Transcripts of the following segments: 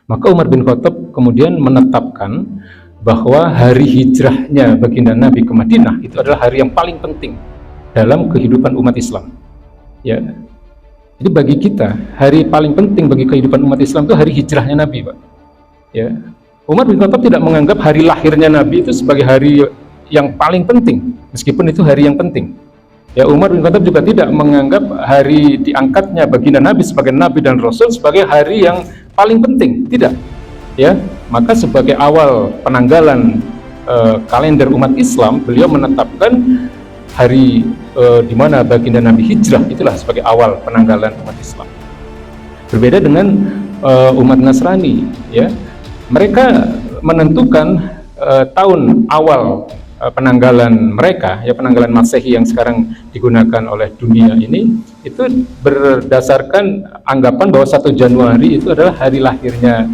Maka Umar bin Khattab kemudian menetapkan bahwa hari hijrahnya baginda Nabi ke Madinah itu adalah hari yang paling penting dalam kehidupan umat Islam. Ya, jadi bagi kita hari paling penting bagi kehidupan umat Islam itu hari hijrahnya Nabi, Pak. Ya, Umar bin Khattab tidak menganggap hari lahirnya Nabi itu sebagai hari yang paling penting, meskipun itu hari yang penting. Ya, Umar bin Khattab juga tidak menganggap hari diangkatnya baginda Nabi sebagai Nabi dan Rasul sebagai hari yang paling penting, tidak. Ya, maka sebagai awal penanggalan kalender umat Islam, beliau menetapkan hari di mana baginda Nabi hijrah, itulah sebagai awal penanggalan umat Islam. Berbeda dengan umat Nasrani, ya, mereka menentukan tahun awal penanggalan mereka, ya, penanggalan Masehi yang sekarang digunakan oleh dunia ini, itu berdasarkan anggapan bahwa 1 Januari itu adalah hari lahirnya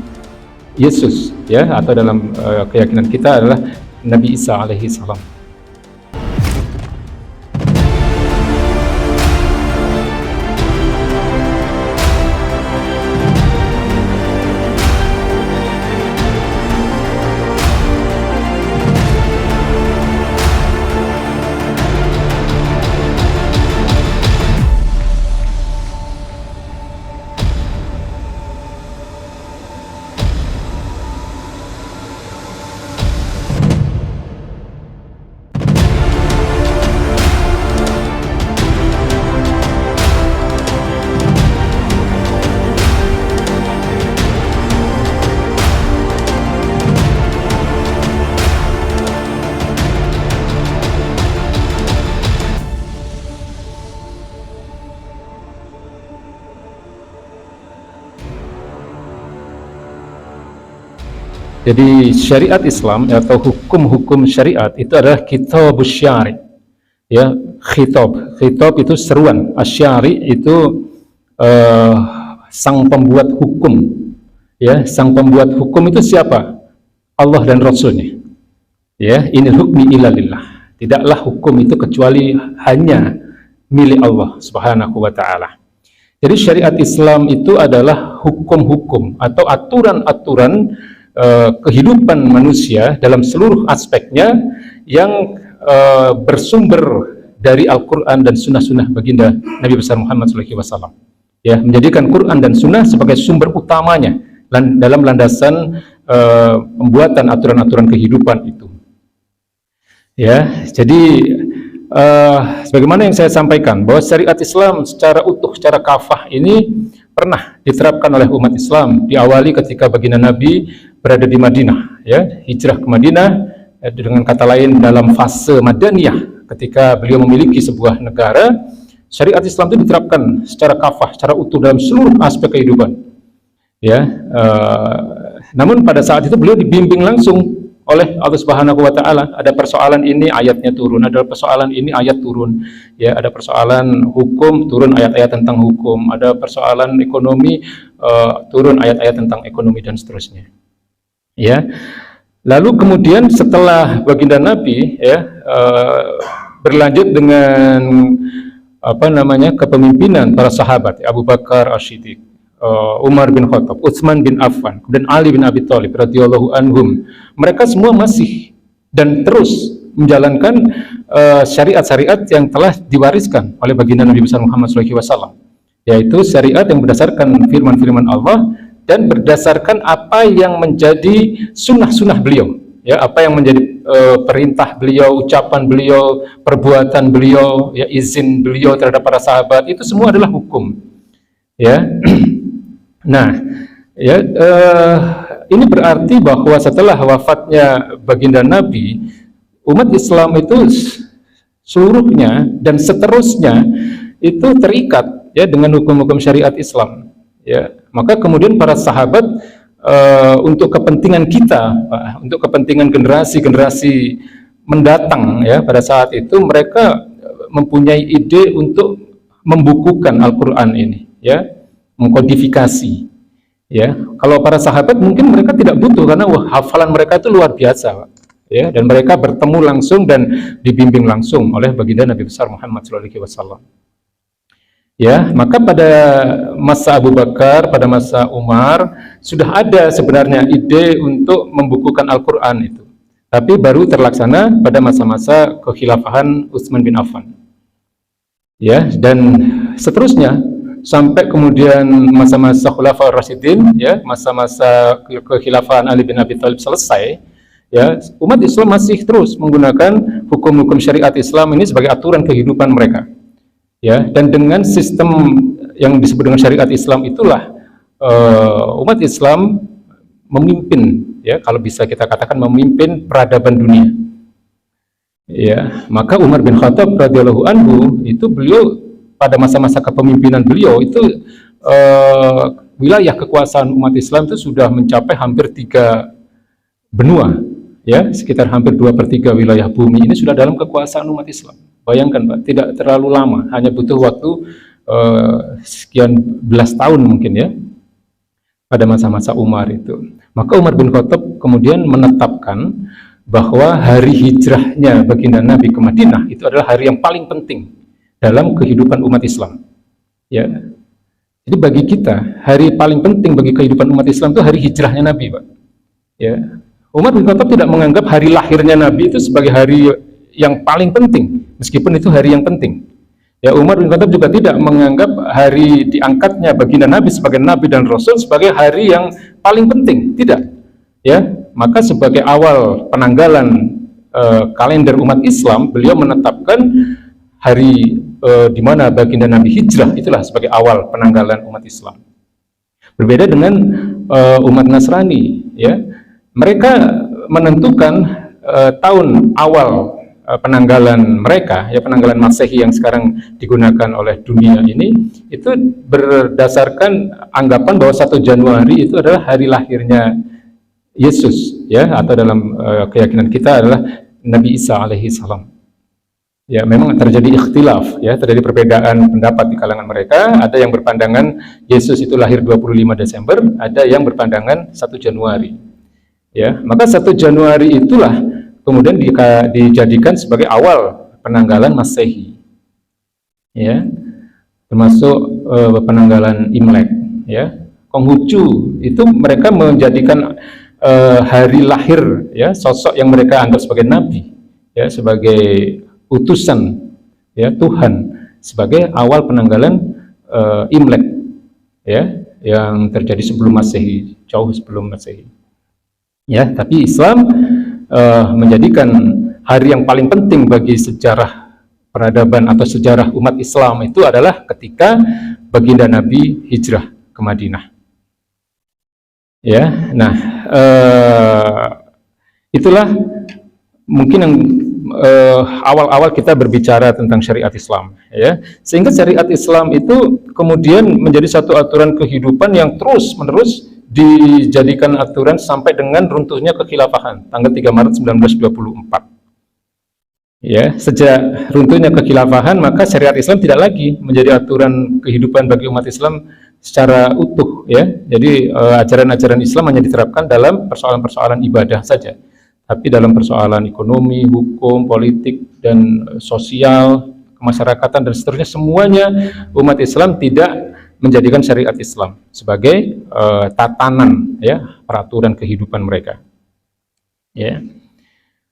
Yesus, ya, atau dalam keyakinan kita adalah Nabi Isa alaihi salam. Jadi syariat Islam atau hukum-hukum syariat itu adalah kitabus syari'. Ya, khitab itu seruan, asyari itu sang pembuat hukum. Ya, sang pembuat hukum itu siapa? Allah dan Rasulnya. Ya, inil hukmi illa lillah. Tidaklah hukum itu kecuali hanya milik Allah Subhanahu wa taala. Jadi syariat Islam itu adalah hukum-hukum atau aturan-aturan kehidupan manusia dalam seluruh aspeknya yang bersumber dari Al-Quran dan sunnah-sunnah baginda Nabi besar Muhammad SAW. Ya, menjadikan Quran dan sunnah sebagai sumber utamanya dalam landasan pembuatan aturan-aturan kehidupan itu. Ya, jadi sebagaimana yang saya sampaikan bahwa syariat Islam secara utuh, secara kafah ini pernah diterapkan oleh umat Islam, diawali ketika baginda Nabi berada di Madinah, ya, hijrah ke Madinah, dengan kata lain dalam fase Madaniyah, ketika beliau memiliki sebuah negara, syariat Islam itu diterapkan secara kafah, secara utuh dalam seluruh aspek kehidupan. Ya, namun pada saat itu beliau dibimbing langsung oleh Allah Subhanahu wa taala. Ada persoalan ini ayatnya turun, ada persoalan ini ayat turun. Ya, ada persoalan hukum turun ayat-ayat tentang hukum, ada persoalan ekonomi turun ayat-ayat tentang ekonomi dan seterusnya. Ya. Lalu kemudian setelah baginda Nabi, ya, berlanjut dengan kepemimpinan para sahabat, Abu Bakar As-Siddiq, Umar bin Khattab, Utsman bin Affan, dan Ali bin Abi Thalib radhiyallahu anhum. Mereka semua masih dan terus menjalankan syariat-syariat yang telah diwariskan oleh baginda Nabi besar Muhammad SAW, yaitu syariat yang berdasarkan firman-firman Allah dan berdasarkan apa yang menjadi sunnah-sunnah beliau, ya, apa yang menjadi perintah beliau, ucapan beliau, perbuatan beliau, ya, izin beliau terhadap para sahabat, itu semua adalah hukum. Ya. Nah, ya, ini berarti bahwa setelah wafatnya baginda Nabi, umat Islam itu seluruhnya dan seterusnya itu terikat, ya, dengan hukum-hukum syariat Islam. Ya, maka kemudian para sahabat untuk kepentingan kita, untuk kepentingan generasi-generasi mendatang, ya, pada saat itu mereka mempunyai ide untuk membukukan Al-Quran ini, ya, mengkodifikasi. Ya, kalau para sahabat mungkin mereka tidak butuh karena hafalan mereka itu luar biasa, ya, dan mereka bertemu langsung dan dibimbing langsung oleh baginda Nabi besar Muhammad SAW. Ya, maka pada masa Abu Bakar, pada masa Umar sudah ada sebenarnya ide untuk membukukan Al-Qur'an itu. Tapi baru terlaksana pada masa-masa kekhilafahan Utsman bin Affan. Ya, dan seterusnya sampai kemudian masa-masa Khulafaur Rasyidin, ya, masa-masa kekhilafahan Ali bin Abi Thalib selesai, ya, umat Islam masih terus menggunakan hukum-hukum syariat Islam ini sebagai aturan kehidupan mereka. Ya, dan dengan sistem yang disebut dengan syariat Islam itulah umat Islam memimpin, ya, kalau bisa kita katakan memimpin peradaban dunia. Ya, maka Umar bin Khattab radhiyallahu anhu itu beliau pada masa-masa kepemimpinan beliau itu wilayah kekuasaan umat Islam itu sudah mencapai hampir 3 benua, ya, sekitar hampir 2/3 wilayah bumi ini sudah dalam kekuasaan umat Islam. Bayangkan Pak, tidak terlalu lama, hanya butuh waktu sekian belas tahun mungkin, ya, pada masa-masa Umar itu. Maka Umar bin Khattab kemudian menetapkan bahwa hari hijrahnya baginda Nabi ke Madinah itu adalah hari yang paling penting dalam kehidupan umat Islam. Ya, jadi bagi kita hari paling penting bagi kehidupan umat Islam itu hari hijrahnya Nabi, Pak. Ya, Umar bin Khattab tidak menganggap hari lahirnya Nabi itu sebagai hari yang paling penting, meskipun itu hari yang penting. Ya, Umar bin Khattab juga tidak menganggap hari diangkatnya baginda Nabi sebagai Nabi dan Rasul sebagai hari yang paling penting, tidak. Ya, maka sebagai awal penanggalan kalender umat Islam, beliau menetapkan hari di mana baginda Nabi hijrah itulah sebagai awal penanggalan umat Islam. Berbeda dengan umat Nasrani, ya, mereka menentukan tahun awal penanggalan mereka, ya, penanggalan Masehi yang sekarang digunakan oleh dunia ini, itu berdasarkan anggapan bahwa 1 Januari itu adalah hari lahirnya Yesus, ya, atau dalam keyakinan kita adalah Nabi Isa alaihi salam. Ya, memang terjadi ikhtilaf, ya, terjadi perbedaan pendapat di kalangan mereka. Ada yang berpandangan Yesus itu lahir 25 Desember, ada yang berpandangan 1 Januari. Ya, maka 1 Januari itulah kemudian dijadikan sebagai awal penanggalan Masehi, ya, termasuk penanggalan Imlek, ya. Konghucu itu mereka menjadikan hari lahir, ya, sosok yang mereka anggap sebagai nabi, ya, sebagai utusan, ya, Tuhan, sebagai awal penanggalan Imlek, ya, yang terjadi sebelum Masehi, jauh sebelum Masehi. Ya, tapi Islam menjadikan hari yang paling penting bagi sejarah peradaban atau sejarah umat Islam itu adalah ketika baginda Nabi hijrah ke Madinah. Ya, nah, itulah mungkin yang awal-awal kita berbicara tentang syariat Islam, ya, sehingga syariat Islam itu kemudian menjadi satu aturan kehidupan yang terus-menerus dijadikan aturan sampai dengan runtuhnya kekhilafahan tanggal 3 Maret 1924. Ya, sejak runtuhnya kekhilafahan, maka syariat Islam tidak lagi menjadi aturan kehidupan bagi umat Islam secara utuh, ya. Jadi ajaran-ajaran Islam hanya diterapkan dalam persoalan-persoalan ibadah saja. Tapi dalam persoalan ekonomi, hukum, politik, dan sosial, kemasyarakatan, dan seterusnya, semuanya umat Islam tidak menjadikan syariat Islam sebagai tatanan, ya, peraturan kehidupan mereka. Ya.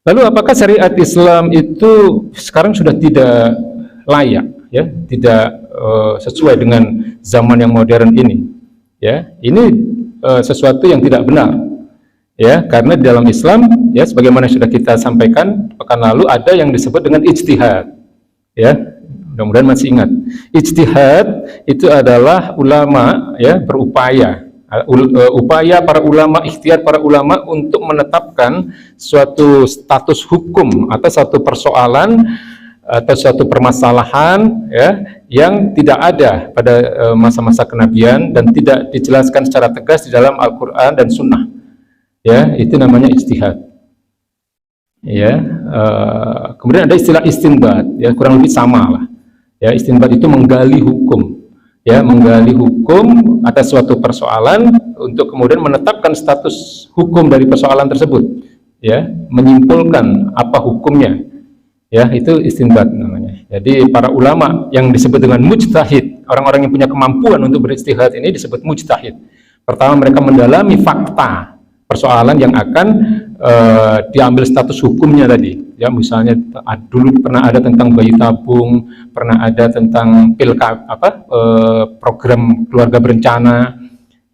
Lalu apakah syariat Islam itu sekarang sudah tidak layak, ya, tidak sesuai dengan zaman yang modern ini? Ya, ini sesuatu yang tidak benar. Ya, karena di dalam Islam, ya, sebagaimana sudah kita sampaikan pekan lalu, ada yang disebut dengan ijtihad. Ya, mudah-mudahan masih ingat. Ijtihad itu adalah ulama, ya, berupaya, upaya para ulama, ikhtiar para ulama untuk menetapkan suatu status hukum atau satu persoalan atau suatu permasalahan, ya, yang tidak ada pada masa-masa kenabian dan tidak dijelaskan secara tegas di dalam Al-Quran dan Sunnah. Ya, itu namanya ijtihad. Ya, kemudian ada istilah istinbat, ya, kurang lebih sama lah. Ya, istinbat itu menggali hukum, ya, menggali hukum atas suatu persoalan untuk kemudian menetapkan status hukum dari persoalan tersebut, ya, menyimpulkan apa hukumnya, ya, itu istinbat namanya. Jadi para ulama yang disebut dengan mujtahid orang-orang yang punya kemampuan untuk beristihad ini disebut mujtahid. Pertama, mereka mendalami fakta persoalan yang akan diambil status hukumnya tadi. Ya, misalnya dulu pernah ada tentang bayi tabung, pernah ada tentang program keluarga berencana,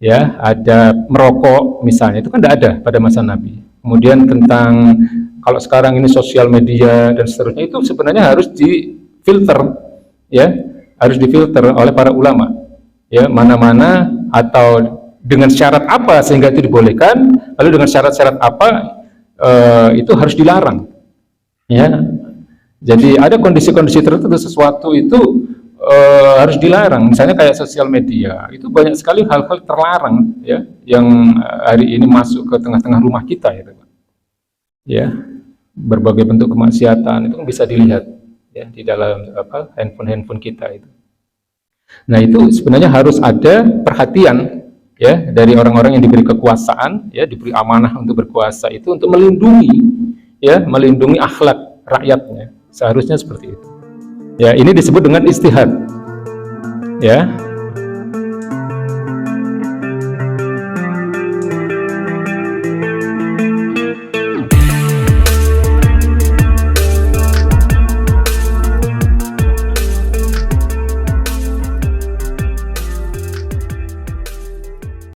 ya, ada merokok misalnya, itu kan tidak ada pada masa Nabi. Kemudian tentang kalau sekarang ini sosial media dan seterusnya, itu sebenarnya harus difilter, ya, harus difilter oleh para ulama, ya, mana-mana atau dengan syarat apa sehingga itu dibolehkan, lalu dengan syarat-syarat apa itu harus dilarang, ya. Jadi ada kondisi-kondisi tertentu sesuatu itu harus dilarang, misalnya kayak sosial media, itu banyak sekali hal-hal terlarang, ya, yang hari ini masuk ke tengah-tengah rumah kita, ya, berbagai bentuk kemaksiatan itu bisa dilihat, ya, di dalam handphone kita itu. Nah, itu sebenarnya harus ada perhatian, ya, dari orang-orang yang diberi kekuasaan, ya, diberi amanah untuk berkuasa itu untuk melindungi, ya, melindungi akhlak rakyatnya, seharusnya seperti itu. Ya, ini disebut dengan istihad, ya.